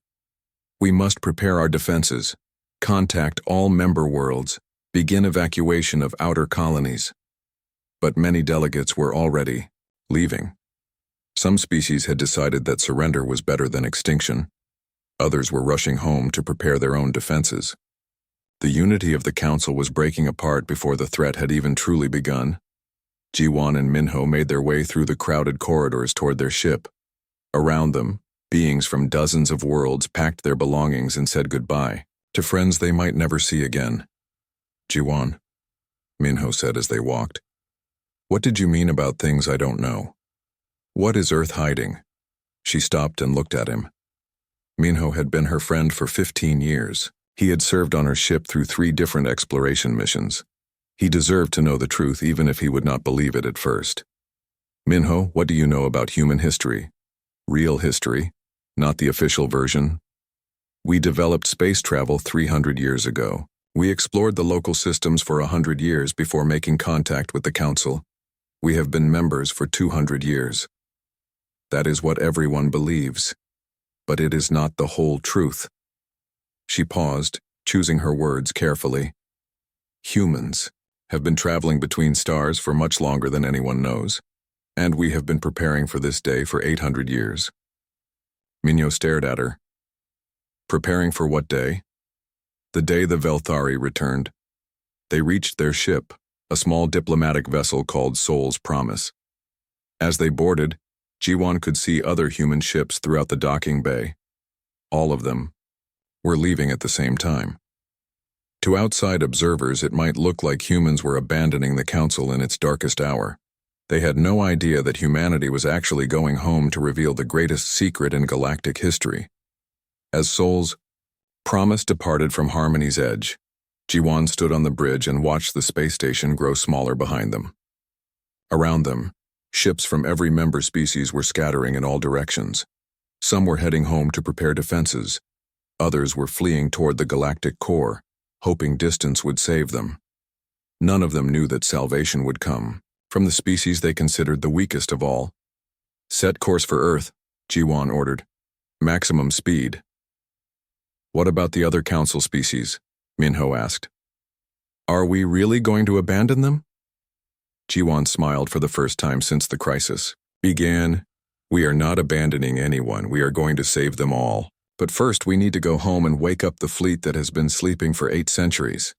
must prepare our defenses, contact all member worlds, begin evacuation of outer colonies. But many delegates were already leaving. Some species had decided that surrender was better than extinction. Others were rushing home to prepare their own defenses. The unity of the council was breaking apart before the threat had even truly begun. Jiwan and Minho made their way through the crowded corridors toward their ship. Around them, beings from dozens of worlds packed their belongings and said goodbye to friends they might never see again. Jiwan, Minho said as they walked. What did you mean about things I don't know? What is Earth hiding? She stopped and looked at him. Minho had been her friend for 15 years. He had served on her ship through 3 different exploration missions. He deserved to know the truth even if he would not believe it at first. Minho, what do you know about human history? Real history, not the official version. We developed space travel 300 years ago. We explored the local systems for 100 years before making contact with the Council. We have been members for 200 years. That is what everyone believes. But it is not the whole truth. She paused, choosing her words carefully. Humans have been traveling between stars for much longer than anyone knows, and we have been preparing for this day for 800 years. Minho stared at her. Preparing for what day? The day the Velthari returned. They reached their ship, a small diplomatic vessel called Soul's Promise. As they boarded, Jiwan could see other human ships throughout the docking bay. All of them were leaving at the same time. To outside observers, it might look like humans were abandoning the Council in its darkest hour. They had no idea that humanity was actually going home to reveal the greatest secret in galactic history. As Soul's Promise departed from Harmony's edge, Jiwan stood on the bridge and watched the space station grow smaller behind them. Around them, ships from every member species were scattering in all directions. Some were heading home to prepare defenses. Others were fleeing toward the galactic core, hoping distance would save them. None of them knew that salvation would come from the species they considered the weakest of all. Set course for Earth, Jiwan ordered. Maximum speed. What about the other Council species? Minho asked. Are we really going to abandon them? Jiwan smiled for the first time since the crisis began. We are not abandoning anyone, we are going to save them all. But first we need to go home and wake up the fleet that has been sleeping for 8 centuries.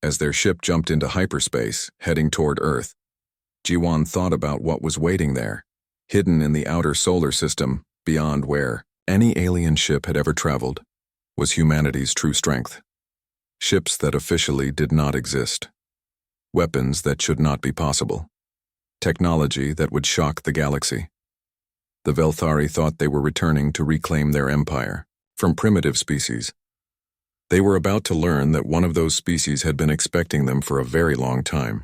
As their ship jumped into hyperspace, heading toward Earth, Jiwan thought about what was waiting there, hidden in the outer solar system, beyond where any alien ship had ever traveled, was humanity's true strength. Ships that officially did not exist. Weapons that should not be possible. Technology that would shock the galaxy. The Velthari thought they were returning to reclaim their empire from primitive species. They were about to learn that one of those species had been expecting them for a very long time.